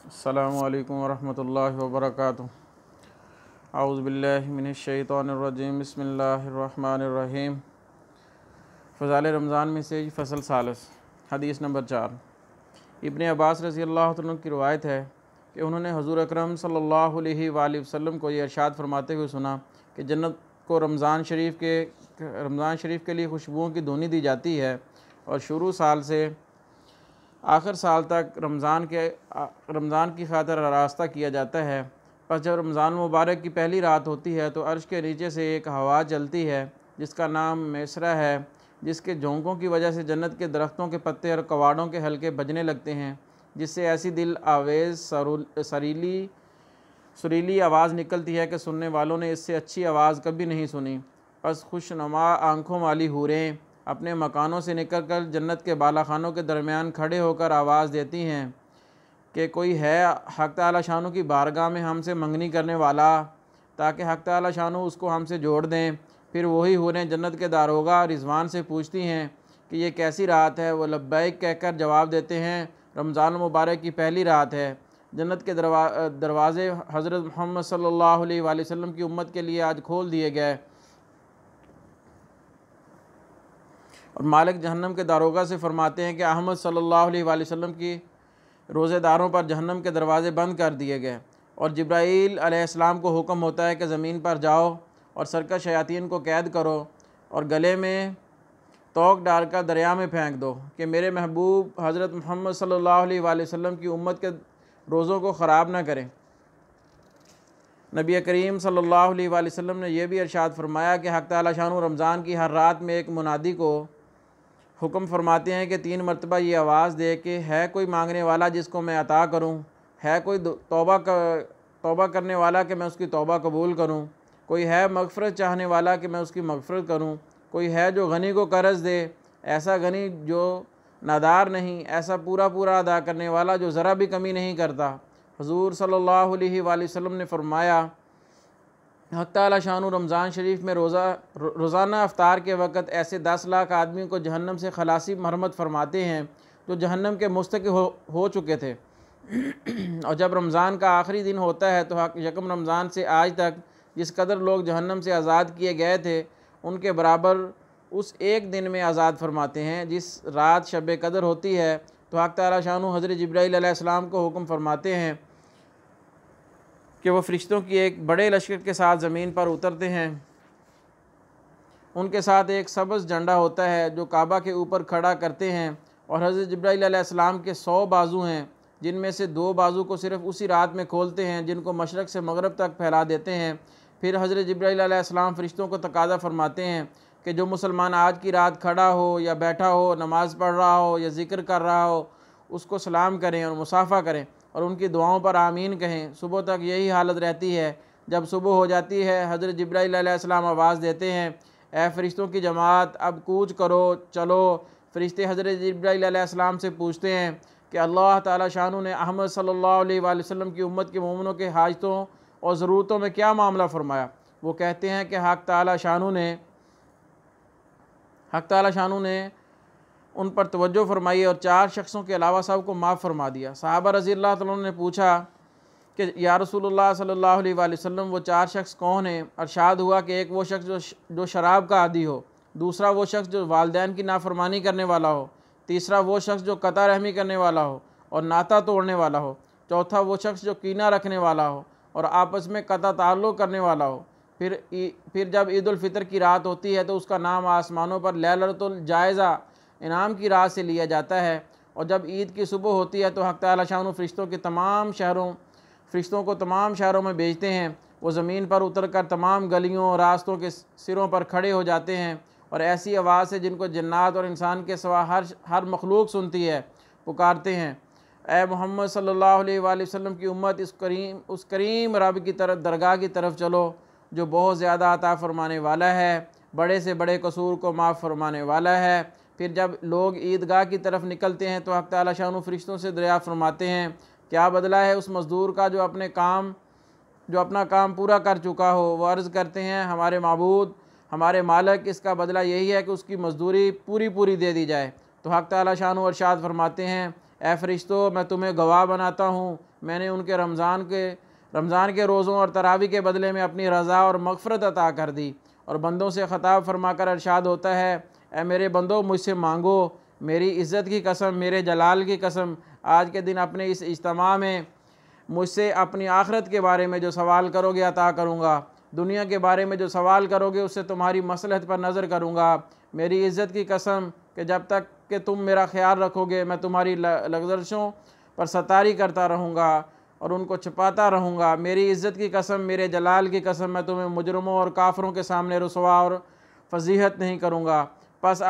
अस्सलामु अलैकुम वरहमतुल्लाहि वबरकातुहू। औज़ु बिल्लाहि मिनश्शैतानिर्रजीम बिस्मिल्लाहिर्रहमानिर्रहीम। फ़ज़ाइल रमज़ान में से फ़सल सालिस, हदीस नंबर 4। इब्न अब्बास रज़ी अल्लाह तआला की रिवायत है कि उन्होंने हुज़ूर अकरम सल्लल्लाहु अलैहि वसल्लम को ये इरशाद फरमाते हुए सुना कि जन्नत को रमज़ान शरीफ के लिए खुशबुओं की धुनी दी जाती है और शुरू साल से आखिर साल तक रमज़ान की खातिर रास्ता किया जाता है। बस जब रमज़ान मुबारक की पहली रात होती है तो अर्श के नीचे से एक हवा चलती है जिसका नाम मैसरा है, जिसके झोंकों की वजह से जन्नत के दरख्तों के पत्ते और कवाड़ों के हल्के बजने लगते हैं, जिससे ऐसी दिल आवेज़ सुरीली आवाज़ निकलती है कि सुनने वालों ने इससे अच्छी आवाज़ कभी नहीं सुनी। बस खुशनुमा आँखों वाली हूरें अपने मकानों से निकलकर जन्नत के बालाखानों के दरमियान खड़े होकर आवाज़ देती हैं कि कोई है हक़ तआला शानू की बारगाह में हमसे मंगनी करने वाला, ताकि हक़ तआला शानू उसको हमसे जोड़ दें। फिर वही हूरें जन्नत के दारोगा रिज़वान से पूछती हैं कि ये कैसी रात है। वो लब्बैक कहकर जवाब देते हैं, रमज़ान मुबारक की पहली रात है। जन्नत के दरवाज़े हज़रत मोहम्मद सल्लल्लाहु अलैहि वसल्लम की उम्मत के लिए आज खोल दिए गए और मालिक जहन्नम के दारोगा से फरमाते हैं कि अहमद सल्लल्लाहु अलैहि वसल्लम की रोज़ेदारों पर जहन्नम के दरवाज़े बंद कर दिए गए और जिब्राईल अलैहिस्सलाम को हुक्म होता है कि ज़मीन पर जाओ और सरकश शयातीन को कैद करो और गले में तोक डालकर दरिया में फेंक दो कि मेरे महबूब हज़रत मोहम्मद सल्लल्लाहु अलैहि वसल्लम की उम्मत के रोज़ों को ख़राब ना करें। नबी करीम सल्लल्लाहु अलैहि वसल्लम ने यह भी इरशाद फरमाया कि हक़ तआला शानू रमज़ान की हर रात में एक मुनादी को हुक्म फरमाते हैं कि 3 मरतबा ये आवाज़ दे कि है कोई मांगने वाला जिसको मैं अता करूं, है कोई तौबा करने वाला कि मैं उसकी तौबा कबूल करूं, कोई है मग़फ़िरत चाहने वाला कि मैं उसकी मग़फ़िरत करूं, कोई है जो गनी को कर्ज़ दे, ऐसा गनी जो नादार नहीं, ऐसा पूरा पूरा अदा करने वाला जो ज़रा भी कमी नहीं करता। हुज़ूर सल्लल्लाहु अलैहि वसल्लम ने फरमाया, हक़ तआला शानू रमज़ान शरीफ में रोज़ाना अफ्तार के वक़्त ऐसे 10 लाख आदमी को जहन्नम से खलासी मरहमत फरमाते हैं जो जहन्नम के मुस्तक़िल हो चुके थे। और जब रमज़ान का आखिरी दिन होता है तो यकम रमज़ान से आज तक जिस कदर लोग जहन्नम से आज़ाद किए गए थे उनके बराबर उस एक दिन में आज़ाद फरमाते हैं। जिस रात शब कदर होती है तो हक़ तआला शानू हज़रत जिब्राईल अलैहिस्सलाम को हुक्म फरमाते हैं कि वह फ़रिश्तों की एक बड़े लश्कर के साथ ज़मीन पर उतरते हैं। उनके साथ एक सब्ज़ झंडा होता है जो काबा के ऊपर खड़ा करते हैं और हज़रत जिब्राईल अलैहिस्सलाम के 100 बाजू हैं, जिनमें से 2 बाजू को सिर्फ़ उसी रात में खोलते हैं, जिनको मशरक़ से मगरब तक फैला देते हैं। फिर हज़रत जिब्राईल अलैहिस्सलाम फ़रिश्तों को तकाज़ा फरमाते हैं कि जो मुसलमान आज की रात खड़ा हो या बैठा हो, नमाज़ पढ़ रहा हो या ज़िक्र कर रहा हो, उसको सलाम करें और मुसाफ़ा करें और उनकी दुआओं पर आमीन कहें। सुबह तक यही हालत रहती है। जब सुबह हो जाती है हज़रत जिब्राईल अलैहिस्सलाम आवाज़ देते हैं, ए फ़रिश्तों की जमात अब कूच करो, चलो। फ़रिश्ते हज़रत जिब्राईल अलैहिस्सलाम से पूछते हैं कि अल्लाह ताला शानू ने अहमद सल्लल्लाहु अलैहि वसल्लम की उम्मत के मोमिनों के हाजतों और ज़रूरतों में क्या मामला फ़रमाया। वो कहते हैं कि हक़ तआला शानू ने उन पर तवज्जो फरमाई और 4 शख्सों के अलावा सब को माफ़ फरमा दिया। सहाबा रज़ी अल्लाह तआला ने पूछा कि या रसूलुल्लाह सल्लल्लाहु अलैहि वसल्लम वो 4 शख्स कौन हैं। अरशाद हुआ कि एक वो शख्स जो शराब का आदी हो, दूसरा वो शख्स जो वालिदैन की नाफरमानी करने वाला हो, तीसरा वो शख्स जो कता रहमी करने वाला हो और नाता तोड़ने वाला हो, चौथा वो शख्स जो कीना रखने वाला हो और आपस में कता ताल्लुक़ करने वाला हो। फिर जब ईद उल फ़ितर की रात होती है तो उसका नाम आसमानों पर लैलतुल जायज़ा इनाम की रात से लिया जाता है। और जब ईद की सुबह होती है तो हक़ तआला शानू फ़रिश्तों को तमाम शहरों में भेजते हैं। वो ज़मीन पर उतर कर तमाम गलियों और रास्तों के सिरों पर खड़े हो जाते हैं और ऐसी आवाज़ से जिनको जन्नात और इंसान के सिवा हर मखलूक सुनती है, पुकारते हैं, ए मोहम्मद सल्लल्लाहु अलैहि वसल्लम की उम्मत, उस करीम रब की तरफ दरगाह की तरफ चलो जो बहुत ज़्यादा अता फ़रमाने वाला है, बड़े से बड़े कसूर को माफ़ फरमाने वाला है। फिर जब लोग ईदगाह की तरफ निकलते हैं तो हक़ तआला शानू फ़रिश्तों से दरियाफ़्त फरमाते हैं, क्या बदला है उस मज़दूर का जो अपना काम पूरा कर चुका हो। वो अर्ज़ करते हैं, हमारे माबूद, हमारे मालिक, इसका बदला यही है कि उसकी मज़दूरी पूरी पूरी दे दी जाए। तो हक़ तआला शानू इरशाद फरमाते हैं, ए फरिश्तों, मैं तुम्हें गवाह बनाता हूँ, मैंने उनके रमज़ान के रोज़ों और तरावी के बदले में अपनी रज़ा और मग़फ़रत अता कर दी। और बंदों से ख़ताब फरमाकर अरशाद होता है, ए मेरे बंदो, मुझसे मांगो, मेरी इज़्ज़त की कसम, मेरे जलाल की कसम, आज के दिन अपने इस इज्तिमा में मुझसे अपनी आखिरत के बारे में जो सवाल करोगे अता करूँगा, दुनिया के बारे में जो सवाल करोगे उससे तुम्हारी मसलहत पर नज़र करूँगा। मेरी इज़्ज़त की कसम कि जब तक कि तुम मेरा ख्याल रखोगे मैं तुम्हारी लग़ज़शों पर सतारी करता रहूँगा और उनको छुपाता रहूँगा। मेरी इज़्ज़त की कसम, मेरे जलाल की कसम, मैं तुम्हें मुजरमों और काफरों के सामने रुसवा और फजीहत नहीं करूँगा। बस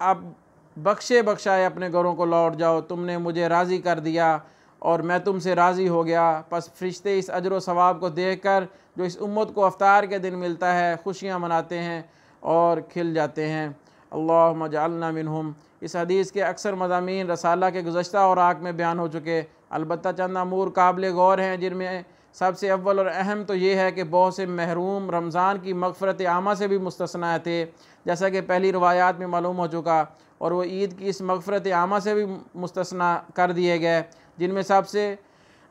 अब बख्शे बख्शाए अपने घरों को लौट जाओ, तुमने मुझे राज़ी कर दिया और मैं तुमसे राज़ी हो गया। बस फरिश्ते इस अजर व सवाब को देख कर जो इस उम्मत को अफ्तार के दिन मिलता है खुशियाँ मनाते हैं और खिल जाते हैं। अल्लाहुम्मा जअलना मिनहुम। इस हदीस के अक्सर मज़ामीन रसाला के गुज़श्ता और आग में बयान हो चुके, अलबत्ता चंद अमूर काबिल गौर हैं, जिनमें सबसे अव्वल और अहम तो ये है कि बहुत से महरूम रमज़ान की मग़फ़रत आमा से भी मुस्तस्ना थे, जैसा कि पहली रवायात में मालूम हो चुका, और वो ईद की इस मग़फ़रत आमा से भी मुस्तस्ना कर दिए गए,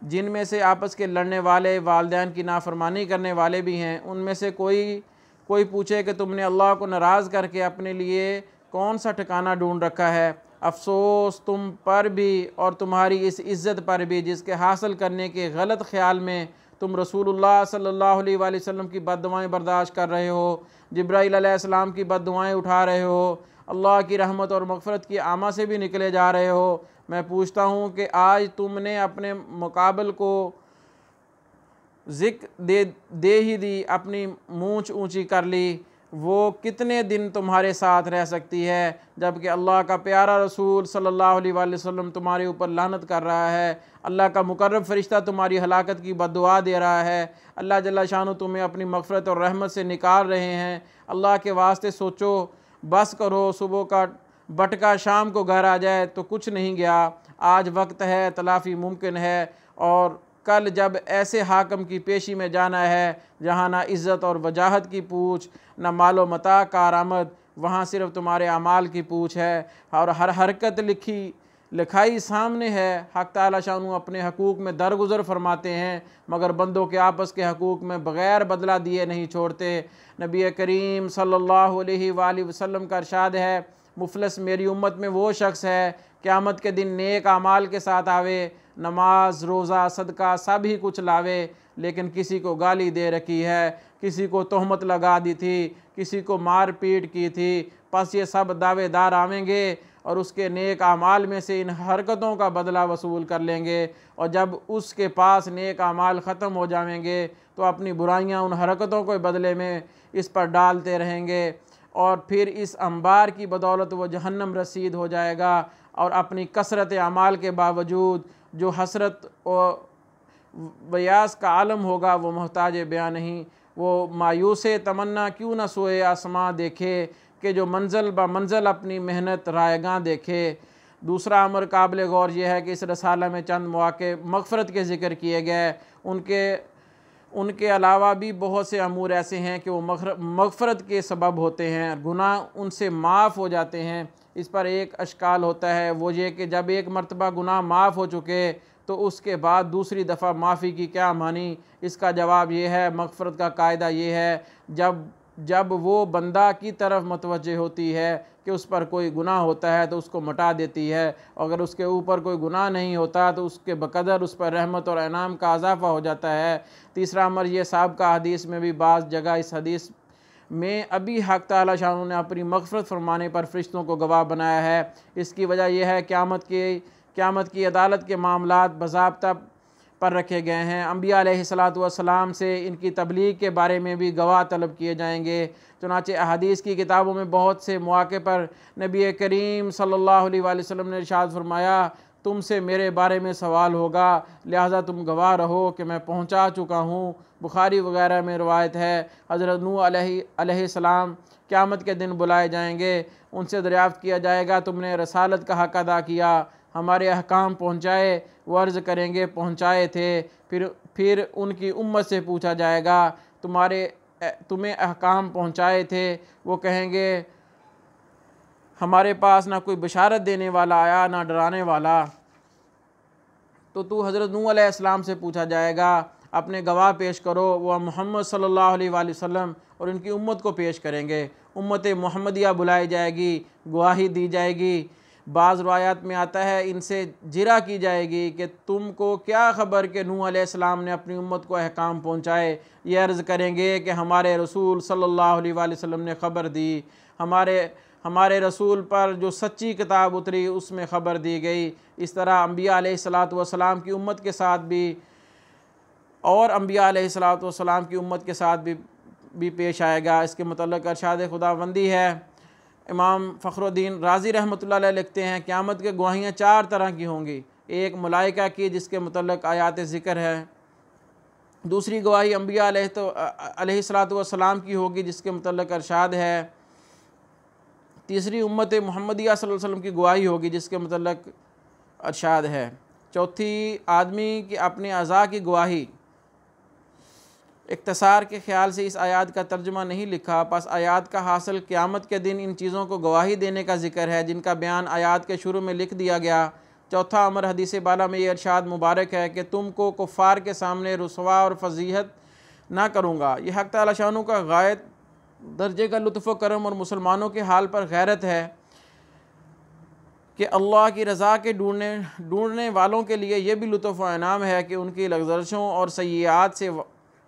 जिनमें से आपस के लड़ने वाले, वालिदैन की नाफरमानी करने वाले भी हैं। उनमें से कोई पूछे कि तुमने अल्लाह को नाराज़ करके अपने लिए कौन सा ठिकाना ढूंढ रखा है, अफसोस तुम पर भी और तुम्हारी इस इज़्ज़त पर भी जिसके हासिल करने के गलत ख्याल में तुम रसूलुल्लाह सल्लल्लाहु अलैहि वसल्लम की बद्दुआएं बर्दाश्त कर रहे हो, जिब्राईल अलैहिस्सलाम की बद्दुआएं उठा रहे हो, अल्लाह की रहमत और मग़फ़रत की आमा से भी निकले जा रहे हो। मैं पूछता हूँ कि आज तुमने अपने मुकाबल को ज़िक्र दे ही दी, अपनी मूंछ ऊंची कर ली, वो कितने दिन तुम्हारे साथ रह सकती है, जबकि अल्लाह का प्यारा रसूल सल्लल्लाहु अलैहि वसल्लम तुम्हारे ऊपर लानत कर रहा है, अल्लाह का मुकर्रब फ़रिश्ता तुम्हारी हलाकत की बद्दुआ दे रहा है, अल्लाह जल्ला शानु तुम्हें अपनी मग़फ़रत और रहमत से निकाल रहे हैं। अल्लाह के वास्ते सोचो, बस करो, सुबह का बटका शाम को घर आ जाए तो कुछ नहीं गया। आज वक्त है, तलाफ़ी मुमकिन है, और कल जब ऐसे हाकम की पेशी में जाना है जहाँ ना इज़्ज़त और वजाहत की पूछ, ना मालो मता कारामद, वहाँ सिर्फ तुम्हारे अमाल की पूछ है और हर हरकत लिखाई सामने है। हक़ ताला शानु अपने हकूक़ में दरगुज़र फरमाते हैं, मगर बंदों के आपस के हकूक़ में बग़ैर बदला दिए नहीं छोड़ते। नबी करीम सल्लल्लाहु अलैहि वसल्लम का इरशाद है, मुफलस मेरी उम्मत में वो शख्स है क़यामत के दिन नेक आमाल के साथ आवे, नमाज, रोज़ा, सदका सब ही कुछ लावे, लेकिन किसी को गाली दे रखी है, किसी को तोहमत लगा दी थी, किसी को मार पीट की थी। बस ये सब दावेदार आवेंगे और उसके नेक आमाल में से इन हरकतों का बदला वसूल कर लेंगे, और जब उसके पास नेक आमाल ख़त्म हो जाएंगे तो अपनी बुराइयां उन हरकतों के बदले में इस पर डालते रहेंगे, और फिर इस अंबार की बदौलत वो जहन्नम रसीद हो जाएगा। और अपनी कसरत अमाल के बावजूद जो हसरत और बयास का आलम होगा वो मोहताज बयां नहीं, वो मायूस तमन्ना क्यों न सोए आसमां देखे, कि जो मंज़ल ब मंज़ल अपनी मेहनत रायगां देखे। दूसरा अमर काबिल गौर यह है कि इस रसाला में चंद मौके मग़फ़रत के ज़िक्र किए गए, उनके अलावा भी बहुत से अमूर ऐसे हैं कि वो मग़फ़रत के सबब होते हैं, गुनाह उनसे माफ़ हो जाते हैं। इस पर एक अश्काल होता है, वो ये कि जब एक मरतबा गुनाह माफ़ हो चुके तो उसके बाद दूसरी दफ़ा माफ़ी की क्या मानी। इसका जवाब ये है, मग़फ़रत का कायदा ये है, जब वो बंदा की तरफ मतवज्जे होती है कि उस पर कोई गुनाह होता है तो उसको मिटा देती है, अगर उसके ऊपर कोई गुनाह नहीं होता तो उसके बकदर उस पर रहमत और इनाम का इजाफ़ा हो जाता है। तीसरा अमर ये साहब का हदीस में भी बाज़ जगह इस हदीस में अभी हक़ ताला शाह ने अपनी मग़फ़रत फरमाने पर फ़रिश्तों को गवाह बनाया है। इसकी वजह यह है क़यामत की अदालत के मामलात बज़ाब्ता पर रखे गए हैं। अम्बिया अलैहिस्सलातु वस्सलाम से इनकी तबलीग के बारे में भी गवाह तलब किए जाएंगे। चुनांचे अहादीस की किताबों में बहुत से मौक़े पर नबी करीम सल्लल्लाहु अलैहि वसल्लम ने इरशाद फरमाया, तुमसे मेरे बारे में सवाल होगा, लिहाजा तुम गवाह रहो कि मैं पहुँचा चुका हूँ। बुखारी वगैरह में रवायत है, हज़रत नूह अलैहिस्सलाम क़यामत के दिन बुलाए जाएंगे, उनसे दरियाफ़्त किया जाएगा, तुमने रसालत का हक़ अदा किया, हमारे अहकाम पहुँचाए। वो अर्ज़ करेंगे पहुँचाए थे। फिर उनकी उम्मत से पूछा जाएगा, तुम्हें अहकाम पहुँचाए थे? वो कहेंगे हमारे पास ना कोई बशारत देने वाला आया ना डराने वाला। तो तू हज़रत नूह अलैहिस्सलाम से पूछा जाएगा, अपने गवाह पेश करो। वह मोहम्मद सल्लल्लाहु अलैहि वसल्लम और उनकी उम्मत को पेश करेंगे। उम्मत मोहम्मदिया बुलाई जाएगी, गवाही दी जाएगी। बाज़ रवायात में आता है इनसे जिरा की जाएगी कि तुमको क्या ख़बर कि नूह अलैहिस्सलाम ने अपनी उम्मत को अहकाम पहुँचाए। ये अर्ज़ करेंगे कि हमारे रसूल सल्लल्लाहु अलैहि वसल्लम ने ख़बर दी, हमारे रसूल पर जो सच्ची किताब उतरी उसमें ख़बर दी गई। इस तरह अम्बिया अलैहिस्सलातु वस्सलाम की उम्मत के साथ भी और अम्बिया अलैहिस्सलातु वस्सलाम की उम्मत के साथ भी पेश आएगा। इसके मुतल्लिक़ इरशाद खुदाबंदी है। इमाम फ़खरुद्दीन राज़ी रहमतुल्लाह अलैह लिखते हैं, क़यामत के गवाहियाँ 4 तरह की होंगी। एक मलाइका की, जिसके मुतल्लिक़ आयात ज़िक्र है। दूसरी गवाही अम्बिया अलैहिस्सलातु वस्सलाम की होगी, जिसके मुतल्लिक़ इरशाद है। तीसरी उम्मत मुहम्मदिया सल्लल्लाहु अलैहि वसल्लम की गवाही होगी, जिसके मुतल्लिक़ इरशाद है। चौथी आदमी की अपने अज़ा की गवाही। इख्तिसार के ख़्याल से इस आयत का तर्जुमा नहीं लिखा, बस आयत का हासिल क़यामत के दिन इन चीज़ों को गवाही देने का ज़िक्र है जिनका बयान आयत के शुरू में लिख दिया गया। चौथा अमर हदीस बाला में ये इरशाद मुबारक है कि तुमको कुफ़ार के सामने रुसवा और फजीहत ना करूँगा। यह हक़ तआला शानू का गायत दर्जे का लुत्फ़ व करम और मुसलमानों के हाल पर गैरत है कि अल्लाह की रज़ा के ढूँढने वालों के लिए यह भी लुत्फ़ व इनाम है कि उनकी लग़ज़शों और सय्यात से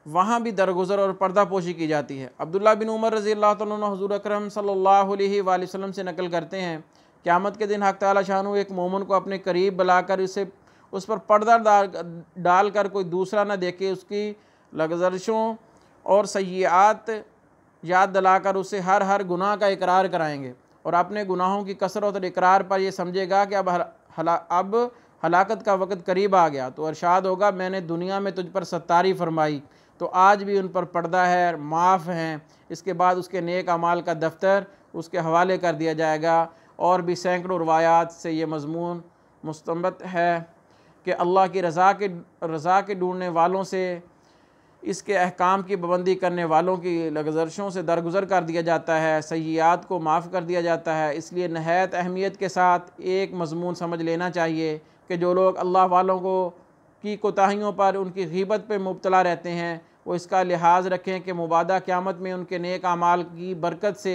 वहाँ भी दरगुज़र और पर्दापोशी की जाती है। अब्दुल्लाह बिन उमर रज़ी अल्लाह तआला अन्हु हुज़ूर अकरम सल्लल्लाहु अलैहि वसल्लम से नकल करते हैं, क़यामत के दिन हक़ तआला शानू एक मोमिन को अपने करीब बुलाकर उस पर पर्दा डालकर कोई दूसरा न देखे, उसकी लग़ज़शों और सय्यात याद दिलाकर उसे हर गुनाह का इकरार कराएंगे और अपने गुनाहों की कसरत और इकरार पर यह समझेगा कि अब हलाकत का वक़्त करीब आ गया। तो इरशाद होगा, मैंने दुनिया में तुझ पर सत्तारी फरमाई, तो आज भी उन पर पर्दा है, माफ़ हैं। इसके बाद उसके नेक अमाल का दफ्तर उसके हवाले कर दिया जाएगा। और भी सैकड़ों रवायात से ये मज़मून मुस्तंबत है कि अल्लाह की रज़ा के ढूँढने वालों से, इसके अहकाम की पाबंदी करने वालों की लग़ज़शों से दरगुज़र कर दिया जाता है, सय्यात को माफ़ कर दिया जाता है। इसलिए नहायत अहमियत के साथ एक मज़मून समझ लेना चाहिए कि जो लोग अल्लाह वालों की कोताहियों पर, उनकी ग़ीबत पे मुब्तला रहते हैं, वो इसका लिहाज रखें कि मुबादा क़यामत में उनके नेक अमाल की बरकत से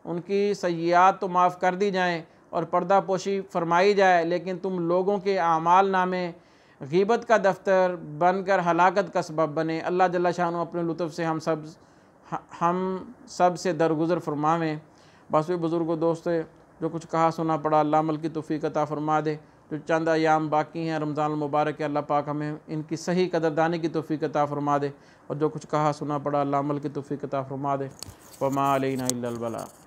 उनकी सय्यात तो माफ़ कर दी जाएँ और पर्दा पोशी फरमाई जाए, लेकिन तुम लोगों के आमाल नामे ग़ीबत का दफ्तर बनकर हलाकत का सबब बने। अल्लाह जल्ला शानु अपने लुत्फ़ से हम सब से दरगुज़र फरमावें। बस वे बुज़ुर्गों दोस्तों, जो कुछ कहा सुना पड़ा अल्लाह अमल की तौफ़ीक़ अता फ़रमा दे। जो चंद अयाम बाकी हैं रमज़ान मुबारक के, अल्लाह पाक हमें इनकी सही कदरदानी की तौफ़ीक़ अता फ़रमा दे। और जो कुछ कहा सुना पड़ा अल्लाह अमल की तौफ़ीक़ अता फ़रमा दे। वमा अलैना इल्लल बलाग़।